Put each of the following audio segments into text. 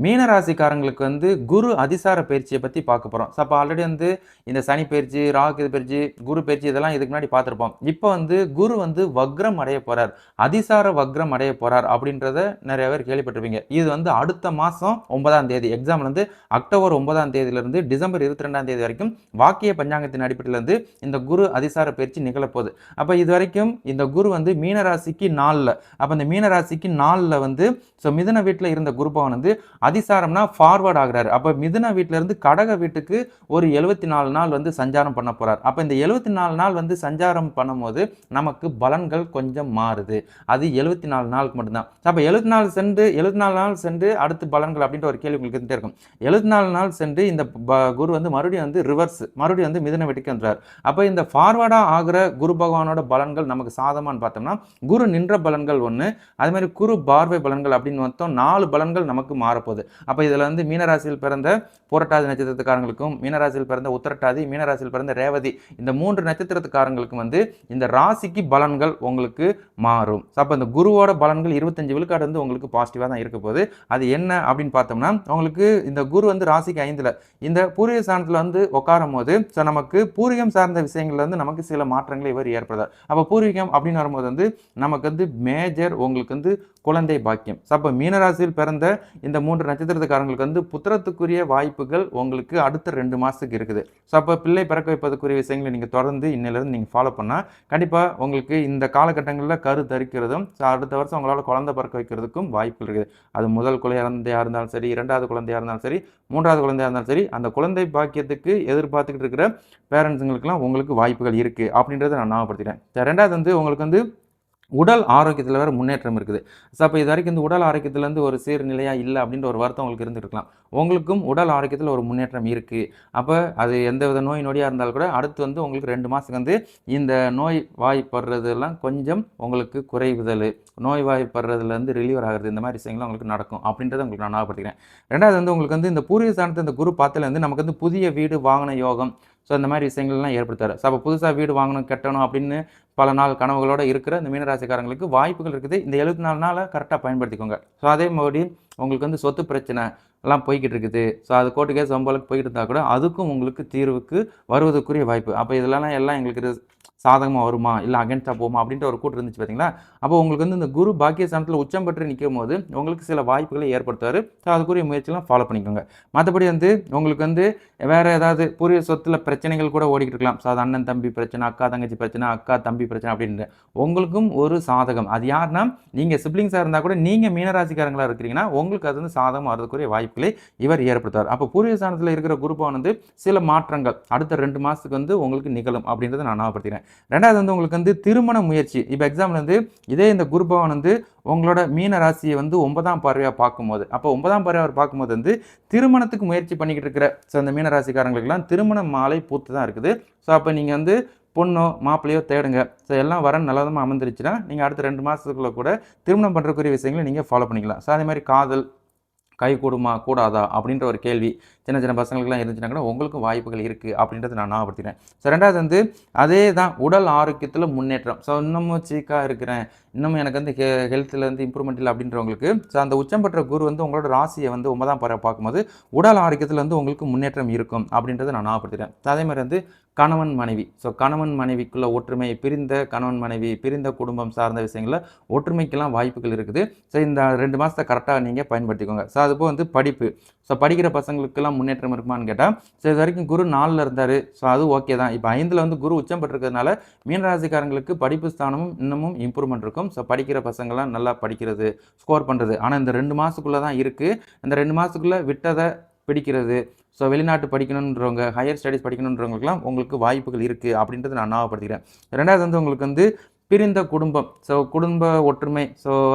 மீன ராசிக்காரங்களுக்கு வந்து குரு அதிசார பயிற்சியை பத்தி பார்க்க போறோம். அப்ப ஆல்ரெடி வந்து இந்த சனி பயிற்சி, ராகு பயிற்சி, குரு பயிற்சி இதெல்லாம் இதுக்கு முன்னாடி பார்த்திருப்போம். இப்ப வந்து குரு வந்து வக்ரம் அடைய போறார். அதிசார வக்ரம் அடைய போறார் அப்படின்றத நிறைய பேர் கேள்விப்பட்டிருப்பீங்க. இது வந்து அடுத்த மாசம் 9ஆம் தேதி எக்ஸாம்பிள் வந்து அக்டோபர் 9ஆம் தேதியிலிருந்து டிசம்பர் 22ஆம் தேதி வரைக்கும் வாக்கிய பஞ்சாங்கத்தின் அடிப்படையில் வந்து இந்த குரு அதிசார பயிற்சி நிகழப்போகுது. அப்ப இது வரைக்கும் இந்த குரு வந்து மீன ராசிக்கு 4ல அப்ப இந்த மீன ராசிக்கு 4ல வந்து மிதுன வீட்டுல இருந்த குரு பகவான் வந்து அதிசாரம்னா ஃபார்வர்ட் ஆகுறாரு. அப்ப மிதுன வீட்டுல இருந்து கடக வீட்டுக்கு ஒரு 74 நாள் வந்து சஞ்சாரம் பண்ண போறார். அப்ப இந்த 74 நாள் வந்து சஞ்சாரம் பண்ணும்போது நமக்கு பலன்கள் கொஞ்சம் மாறுது. அது 74 நாளுக்கு மட்டும்தான். அப்ப 74 நாள் சென்று அடுத்து பலன்கள் அப்படின்ற ஒரு கேள்வி உங்களுக்கு இருந்துட்டே இருக்கும். 74 நாள் சென்று இந்த குரு வந்து மறுபடியும் வந்து ரிவர்ஸ் மறுபடியும் வந்து மிதுன வீட்டுக்கு வந்துறார். அப்ப இந்த ஃபார்வர்டா ஆகிற குரு பகவானோட பலன்கள் நமக்கு சாதமான்னு பார்த்தோம்னா குரு நின்ற பலன்கள் ஒன்று, அது மாதிரி குரு பார்வை பலன்கள் அப்படின்னு மொத்தம் 4 பலன்கள் நமக்கு மாறப்போகுது. அப்ப இதுல வந்து மீனராசியில் பிறந்த புரட்டாதி நட்சத்திரத்துக்காரங்களுக்கும், மீனராசியில் பிறந்த உத்திரட்டாதி, மீனராசியில் பிறந்த ரேவதி இந்த 3 நட்சத்திரத்துக்காரங்களுக்கும் வந்து இந்த ராசிக்கு பலன்கள் உங்களுக்கு மாறும். அப்ப இந்த குருவோட பலன்கள் 25 விழுக்காடு வந்து உங்களுக்கு பாசிட்டிவா தான் இருக்க போகுது. அது என்ன அப்படின்னு பார்த்தோம்னா உங்களுக்கு இந்த குரு வந்து ராசிக்கு 5ல இந்த பூர்வீக ஸ்தானத்துல வந்து உட்காரும் போது நமக்கு பூர்வீகம் சார்ந்த விஷயங்கள்ல வந்து நமக்கு சில மாற்றங்களை இவர் ஏற்படுத்தார். அப்ப பூர்வீகம் அப்படின்னு வரும்போது வந்து நமக்கு வந்து மேஜர் உங்களுக்கு வந்து குழந்தை பாக்கியம். அப்ப மீனராசியில் பிறந்த இந்த 3 நட்சத்திரத்துக்காரங்களுக்கு வந்து புத்திரத்துக்குரிய வாய்ப்புகள் உங்களுக்கு அடுத்த 2 மாசத்துக்கு இருக்குது. அப்ப பிள்ளை பிறக்க வைப்பதற்குரிய விஷயங்களை நீங்க தொடர்ந்து இன்னிலிருந்து நீங்க ஃபாலோ பண்ணா கண்டிப்பா உங்களுக்கு இந்த காலகட்டங்களில் கரு தரிக்கிறதும் அடுத்த வருஷம் உங்களால குழந்தை பிறக்க வைக்கிறதுக்கும் வாய்ப்பு இருக்குது. அது முதல் குழந்தையா இருந்தாலும் சரி, 2வது குழந்தையா இருந்தாலும் சரி, 3வது குழந்தையா இருந்தாலும் சரி, அந்த குழந்தை பாக்கியத்துக்கு எதிர்பார்த்துக்கிட்டு இருக்கிற பேரண்ட்ஸுங்களுக்குலாம் உங்களுக்கு வாய்ப்புகள் இருக்கு அப்படின்றத நான் ஞாபகப்படுத்திட்டேன். 2வது வந்து உங்களுக்கு வந்து உடல் ஆரோக்கியத்தில் வேறு முன்னேற்றம் இருக்குது. அப்போ இது வரைக்கும் இந்த உடல் ஆரோக்கியத்துலேருந்து ஒரு சீர்நிலையாக இல்லை அப்படின்ற ஒரு வருத்தம் உங்களுக்கு இருந்துருக்கலாம். உங்களுக்கும் உடல் ஆரோக்கியத்தில் ஒரு முன்னேற்றம் இருக்குது. அப்போ அது எந்த வித நோய் நொடியாக இருந்தாலும் கூட அடுத்து வந்து உங்களுக்கு 2 மாதத்துக்கு வந்து இந்த நோய் வாய்ப்படுறதெல்லாம் கொஞ்சம் உங்களுக்கு குறைவுதல், நோய் வாய்ப்படுறதுலேருந்து ரிலீவர் ஆகிறது இந்த மாதிரி விஷயங்கள்லாம் உங்களுக்கு நடக்கும் அப்படின்றத உங்களுக்கு நான் ஞாபகப்படுத்திக்கிறேன். 2வது வந்து உங்களுக்கு வந்து இந்த பூர்வீக ஸ்தானத்தை இந்த குரு பார்த்துல வந்து நமக்கு வந்து புதிய வீடு வாகன யோகம் இந்த மாதிரி விஷயங்கள்லாம் ஏற்படுத்தாரு. அப்போ புதுசாக வீடு வாங்கணும் கட்டணும் அப்படின்னு பல நாள் கனவுகளோட இருக்கிற இந்த மீனராசிக்காரங்களுக்கு வாய்ப்புகள் இருக்குது. இந்த 74 நாளை கரெக்டாக பயன்படுத்திக்கோங்க. அதே மாதிரி உங்களுக்கு வந்து சொத்து பிரச்சனை எல்லாம் போய்கிட்டு இருக்குது. அது கோர்ட்டு கேஸ் வம்பளுக்கு போய்கிட்டு இருந்தால் கூட அதுக்கும் உங்களுக்கு தீர்வுக்கு வருவதற்குரிய வாய்ப்பு. அப்போ இதெல்லாம் எல்லாம் எங்களுக்கு சாதகமாக வருமா இல்லை அகென்ஸ்டாக போகுமா அப்படின்ற ஒரு கூட்டு இருந்துச்சு பார்த்தீங்களா. அப்போ உங்களுக்கு வந்து இந்த குரு பாக்கியஸ்தானத்தில் உச்சம் பெற்று நிற்கும் போது உங்களுக்கு சில வாய்ப்புகளை ஏற்படுத்துவார். அதுக்குரிய முயற்சியெல்லாம் ஃபாலோ பண்ணிக்கோங்க. மற்றபடி வந்து உங்களுக்கு வந்து வேறு ஏதாவது பூர்வீக சொத்தில் பிரச்சனைகள் கூட ஓடிக்கிட்டு இருக்கலாம். அது அண்ணன் தம்பி பிரச்சனை, அக்கா தங்கச்சி பிரச்சனை, அக்கா தம்பி பிரச்சனை அப்படின்ற உங்களுக்கும் ஒரு சாதகம். அது யாருன்னா நீங்கள் சிப்ளிங்ஸாக இருந்தால் கூட நீங்கள் மீனராசிக்காரங்களாக இருக்கிறீங்கன்னா உங்களுக்கு அது வந்து சாதகம் வரதுக்குரிய வாய்ப்புகளை இவர் ஏற்படுத்துவார். அப்போ பூர்வீக ஸ்தானத்தில் இருக்கிற குருபவன் வந்து சில மாற்றங்கள் அடுத்த 2 மாதத்துக்கு வந்து உங்களுக்கு நிகழும் அப்படின்றத நான் ஞாபகப்படுத்துகிறேன். 2வது வந்து உங்களுக்கு வந்து திருமண முயற்சி. இப்போ எக்ஸாம்பிள் வந்து இதே இந்த குரு பகவான் வந்து உங்களோட மீன ராசியை வந்து 9ஆம் பார்வையாக பார்க்கும்போது அப்போ 9ஆம் பார்வையாக பார்க்கும்போது வந்து திருமணத்துக்கு முயற்சி பண்ணிக்கிட்டு இருக்கிற அந்த மீன ராசிக்காரங்களுக்கெல்லாம் திருமண மாலை பூத்து தான் இருக்குது. அப்போ நீங்கள் வந்து பொண்ணோ மாப்பிள்ளையோ தேடுங்க. எல்லாம் வர நல்லதமாக அமர்ந்துருச்சுன்னா நீங்கள் அடுத்த 2 மாதத்துக்குள்ள கூட திருமணம் பண்ணுறக்குரிய விஷயங்களை நீங்கள் ஃபாலோ பண்ணிக்கலாம். அதே மாதிரி காதல் கை கூடுமா கூடாதா அப்படின்ற ஒரு கேள்வி சின்ன சின்ன பசங்களுக்குலாம் இருந்துச்சுன்னா கூட உங்களுக்கும் வாய்ப்புகள் இருக்குது அப்படின்றத நான் ஞாபகப்படுத்தினேன். 2வது வந்து அதே தான் உடல் ஆரோக்கியத்தில் முன்னேற்றம். இன்னமும் சீக்காக இருக்கிறேன், இன்னமும் எனக்கு வந்து ஹெல்த்தில் வந்து இம்ப்ரூவ்மெண்ட் இல்லை அப்படின்றவங்களுக்கு அந்த உச்சம் பெற்ற குரு வந்து உங்களோட ராசியை வந்து 9ஆம் பார்வை பார்க்கும்போது உடல் ஆரோக்கியத்தில் வந்து உங்களுக்கு முன்னேற்றம் இருக்கும் அப்படின்றத நான் ஞாபகப்படுத்தினேன். அதே மாதிரி வந்து கணவன் மனைவி கணவன் மனைவிக்குள்ள ஒற்றுமை, பிரிந்த கணவன் மனைவி, பிரிந்த குடும்பம் சார்ந்த விஷயங்களில் ஒற்றுமைக்கெல்லாம் வாய்ப்புகள் இருக்குது. இந்த 2 மாதத்தை கரெக்டாக நீங்கள் பயன்படுத்திக்கோங்க. அதுபோல் வந்து படிப்பு படிக்கிற பசங்களுக்கெல்லாம் முன்னேற்றம் இருக்குமான்னு கேட்டால் இது வரைக்கும் குரு 4ல் இருந்தார். அது ஓகே தான். இப்போ 5ல் வந்து குரு உச்சம் பெற்றிருக்கிறதுனால மீனராசிக்காரங்களுக்கு படிப்பு ஸ்தானமும் இன்னமும் இம்ப்ரூவ்மெண்ட் இருக்கும். படிக்கிற பசங்கள்லாம் நல்லா படிக்கிறது, ஸ்கோர் பண்ணுறது. ஆனால் இந்த 2 மாதத்துக்குள்ளே தான் இருக்குது. இந்த 2 மாதத்துக்குள்ளே விட்டதை பிடிக்கிறது. வெளிநாட்டு படிக்கணுன்றவங்க, ஹையர் ஸ்டடீஸ் படிக்கணுன்றவங்களுக்குலாம் உங்களுக்கு வாய்ப்புகள் இருக்குது அப்படின்றத நான் ஞாபகப்படுத்திக்கிறேன். 2வது வந்து உங்களுக்கு வந்து பிரிந்த குடும்பம் குடும்ப ஒற்றுமை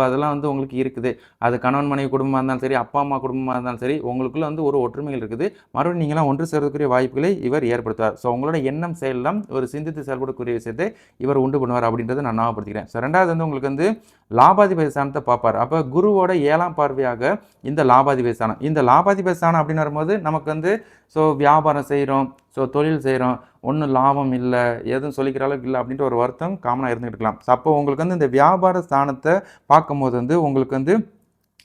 அதெல்லாம் வந்து உங்களுக்கு இருக்குது. அது கணவன் மனைவி குடும்பமாக இருந்தாலும் சரி, அப்பா அம்மா குடும்பமாக இருந்தாலும் சரி, உங்களுக்குள்ள வந்து ஒரு ஒற்றுமைகள் இருக்குது. மறுபடியும் நீங்களாம் ஒன்று சேர்க்கக்கூடிய வாய்ப்புகளை இவர் ஏற்படுத்துவார். உங்களோட எண்ணம் செயலாம் ஒரு சிந்தித்து செயல்படக்கூடிய விஷயத்தை இவர் உண்டு பண்ணுவார் அப்படின்றத நான் ஞாபகப்படுத்திக்கிறேன். 2வது வந்து உங்களுக்கு வந்து லாபாதிபதி ஸ்தானத்தை பார்ப்பார். அப்போ குருவோட 7ஆம் பார்வையாக இந்த லாபாதிபதி ஸ்தானம். இந்த லாபாதிபதி ஸ்தானம் அப்படின்னு வரும்போது நமக்கு வந்து வியாபாரம் செய்கிறோம், தொழில் செய்கிறோம், ஒன்றும் லாபம் இல்லை, எதுவும் சொல்லிக்கிற அளவுக்கு இல்லை அப்படின்ற ஒரு வருத்தம் காமனாக இருந்துகிட்டு இருக்கலாம். அப்போ உங்களுக்கு வந்து இந்த வியாபார ஸ்தானத்தை பார்க்கும்போது வந்து உங்களுக்கு வந்து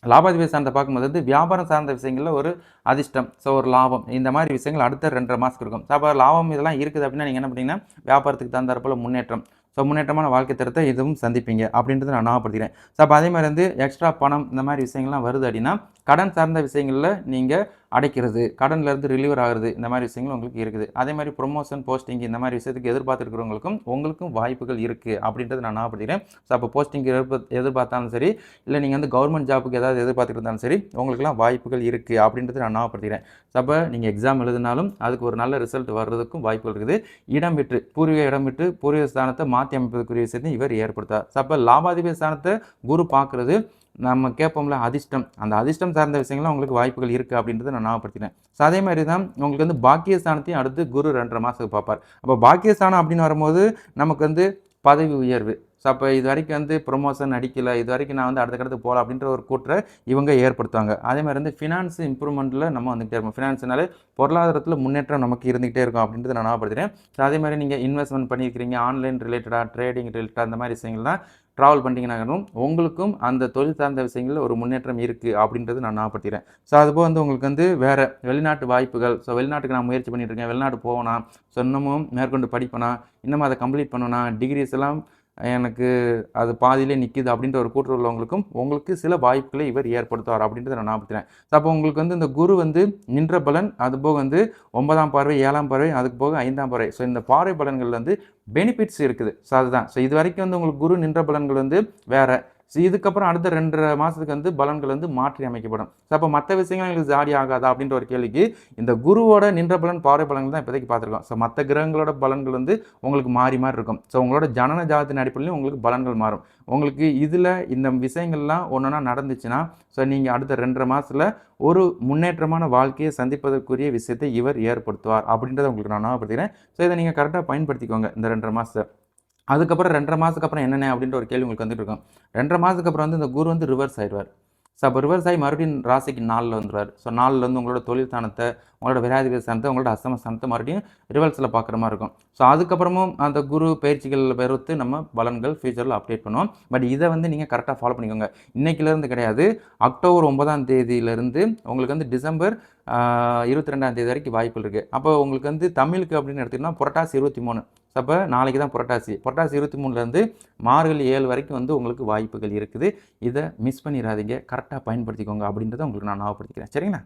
லாபாதிபதி சார்ந்த பார்க்கும்போது வந்து வியாபாரம் சார்ந்த விஷயங்கள்ல ஒரு அதிர்ஷ்டம், ஸோ ஒரு லாபம் இந்த மாதிரி விஷயங்கள் அடுத்த 2.5 மாதத்துக்கு இருக்கும். ஸோ அப்போ லாபம் இதெல்லாம் இருக்குது அப்படின்னா நீங்கள் என்ன பண்ணீங்கன்னா வியாபாரத்துக்கு தகுந்தாற்போல முன்னேற்றம், ஸோ முன்னேற்றமான வாழ்க்கை தரத்தை இதுவும் சந்திப்பீங்க அப்படின்றத நான் ஞாபகப்படுத்திக்கிறேன். ஸோ அப்போ அதே மாதிரி வந்து எக்ஸ்ட்ரா பணம் இந்த மாதிரி விஷயங்கள்லாம் வருது அப்படின்னா கடன் சார்ந்த விஷயங்களில் நீங்கள் அடைக்கிறது, கடன்லேருந்து ரிலீவர் ஆகிறது இந்த மாதிரி விஷயங்கள் உங்களுக்கு இருக்குது. அதே மாதிரி ப்ரொமோஷன் போஸ்டிங் இந்த மாதிரி விஷயத்துக்கு எதிர்பார்த்துருக்கிறவங்களுக்கும் உங்களுக்கும் வாய்ப்புகள் இருக்குது அப்படின்றத நான் ஞாபகப்படுத்திக்கிறேன். ஸோ அப்போ போஸ்டிங் எதிர்பார்த்தாலும் சரி, இல்லை நீங்கள் வந்து கவர்மெண்ட் ஜாப்புக்கு ஏதாவது எதிர்பார்த்துட்டு இருந்தாலும் சரி உங்களுக்குலாம் வாய்ப்புகள் இருக்குது அப்படின்றத நான் ஞாபகப்படுத்திக்கிறேன். ஸோ அப்போ நீங்கள் எக்ஸாம் எழுதினாலும் அதுக்கு ஒரு நல்ல ரிசல்ட் வர்றதுக்கும் வாய்ப்புகள் இருக்குது. இடம் விட்டு பூர்வீக இடம் விட்டு பூர்வீக ஸ்தானத்தை மாற்றி அமைப்பதற்குரிய விஷயத்தையும் இவர் ஏற்படுத்தார். ஸோ அப்போ லாபாதிபதி ஸ்தானத்தை குரு பார்க்குறது நம்ம கேட்போம்ல அதிர்ஷ்டம், அந்த அதிர்ஷ்டம் சார்ந்த விஷயங்கள்லாம் உங்களுக்கு வாய்ப்புகள் இருக்குது அப்படின்றத நான் ஞாபகப்படுத்தினேன். ஸோ அதே மாதிரி தான் உங்களுக்கு வந்து பாக்கியஸ்தானத்தையும் அடுத்து குரு 2.5 மாதத்துக்கு பார்ப்பார். அப்போ பாக்கியஸ்தானம் அப்படின்னு வரும்போது நமக்கு வந்து பதவி உயர்வு, ஸோ அப்போ இது வரைக்கும் வந்து ப்ரொமோஷன் அடிக்கலை, இது வரைக்கும் நான் வந்து அடுத்த கடத்துக்கு போகலாம் அப்படின்ற ஒரு கூற்றை இவங்க ஏற்படுத்துவாங்க. அதே மாதிரி வந்து ஃபினான்ஸ் இம்ப்ரூவ்மெண்ட்டில் நம்ம வந்துகிட்டே இருப்போம். ஃபினான்ஸ்னாலே பொருளாதாரத்தில் முன்னேற்றம் நமக்கு இருந்துகிட்டே இருக்கும் அப்படின்றத நான் ஞாபகப்படுத்துகிறேன். ஸோ அதே மாதிரி நீங்கள் இன்வெஸ்ட்மெண்ட் பண்ணியிருக்கிறீங்க, ஆன்லைன் ரிலேட்டடாக ட்ரேடிங் ரிலேட்டடாக அந்த மாதிரி விஷயங்கள்லாம் ட்ராவல் பண்ணிங்கனாலும் உங்களுக்கும் அந்த தொழில் சார்ந்த விஷயங்களில் ஒரு முன்னேற்றம் இருக்குது அப்படின்றது நான் ஞாபகப்படுத்துகிறேன். ஸோ அதுபோல் வந்து உங்களுக்கு வந்து வேறு வெளிநாட்டு வாய்ப்புகள், ஸோ வெளிநாட்டுக்கு நான் முயற்சி பண்ணிட்டு இருக்கேன், வெளிநாட்டு போவேனா, ஸோ இன்னமும் மேற்கொண்டு படிப்பேனா, இன்னமும் அதை கம்ப்ளீட் பண்ணனா, டிகிரிஸ் எல்லாம் எனக்கு அது பாதியிலே நிற்கிது அப்படின்ற ஒரு கூற்று உள்ளவங்களுக்கும் உங்களுக்கு சில வாய்ப்புகளை இவர் ஏற்படுத்துவார் அப்படின்றத நான் ஞாபகப்படுத்துகிறேன். ஸோ அப்போ உங்களுக்கு வந்து இந்த குரு வந்து நின்ற பலன், அதுபோக வந்து 9ஆம் பார்வை, 7ஆம் பார்வை, அதுக்கு போக 5ஆம் பார்வை, ஸோ இந்த பார்வை பலன்கள் வந்து பெனிஃபிட்ஸ் இருக்குது. ஸோ அதுதான். ஸோ இது வரைக்கும் வந்து உங்களுக்கு குரு நின்ற பலன்கள் வந்து வேறு. ஸோ இதுக்கப்புறம் அடுத்த 2.5 மாதத்துக்கு வந்து பலன்கள் வந்து மாற்றி அமைக்கப்படும். ஸோ அப்போ மற்ற விஷயங்கள் எங்களுக்கு ஜாடி ஆகாதா அப்படின்ற ஒரு கேள்விக்கு இந்த குருவோட நின்ற பலன் பார்வை பலன்கள் தான் இப்போதைக்கு பார்த்துருக்கோம். ஸோ மற்ற கிரகங்களோட பலன்கள் வந்து உங்களுக்கு மாறி மாறி இருக்கும். ஸோ உங்களோட ஜனன ஜாதத்தின் அடிப்படையிலும் உங்களுக்கு பலன்கள் மாறும். உங்களுக்கு இதில் இந்த விஷயங்கள்லாம் ஒன்றா நடந்துச்சுன்னா ஸோ நீங்கள் அடுத்த 2.5 மாதத்தில் ஒரு முன்னேற்றமான வாழ்க்கையை சந்திப்பதற்குரிய விஷயத்தை இவர் ஏற்படுத்துவார் அப்படின்றத உங்களுக்கு நான் ஞாபகப்படுத்துகிறேன். ஸோ இதை நீங்கள் கரெக்டாக பயன்படுத்திக்கோங்க இந்த 2.5 மாதத்தை. அதுக்கப்புறம் 2.5 மாதத்துக்கு அப்புறம் என்னென்ன அப்படின்ற ஒரு கேள்வி உங்களுக்கு வந்துட்டு இருக்கும். 2.5 மாதத்துக்கு அப்புறம் வந்து இந்த குரு வந்து ரிவர்ஸ் ஆயிடுவார். ஸோ அப்போ ரிவர்ஸ் ஆகி மறுபடியும் ராசிக்கு 4ல் வந்துடுவார். ஸோ 4ல் வந்து உங்களோட தொழில் ஸ்தானத்தை, உங்களோட விராதிபதி ஸ்தானத்தை, உங்களோட அஸ்தம ஸ்தானத்தை மறுபடியும் ரிவர்ஸில் பார்க்குற மாதிரி இருக்கும். ஸோ அதுக்கப்புறமும் அந்த குரு பயிற்சிகள் பொறுத்து நம்ம பலன்கள் ஃபியூச்சரில் அப்டேட் பண்ணுவோம். பட் இதை வந்து நீங்கள் கரெக்டாக ஃபாலோ பண்ணிக்கோங்க. இன்னைக்கிலேருந்து கிடையாது, அக்டோபர் 9ஆம் தேதியிலேருந்து உங்களுக்கு வந்து டிசம்பர் 22ஆம் தேதி வரைக்கும் வாய்ப்புகள் இருக்குது. அப்போ உங்களுக்கு வந்து தமிழுக்கு அப்படின்னு எடுத்திங்கன்னா புரட்டாசி 23. ஸோ அப்போ நாளைக்கு தான் புரட்டாசி. புரட்டாசி 23லேருந்து மார்கழி 7 வரைக்கும் வந்து உங்களுக்கு வாய்ப்புகள் இருக்குது. இதை மிஸ் பண்ணிடாதீங்க. கரெக்டாக பயன்படுத்திக்கோங்க அப்படின்றத உங்களுக்கு நான் ஞாபகப்படுத்திக்கிறேன். சரிங்களா?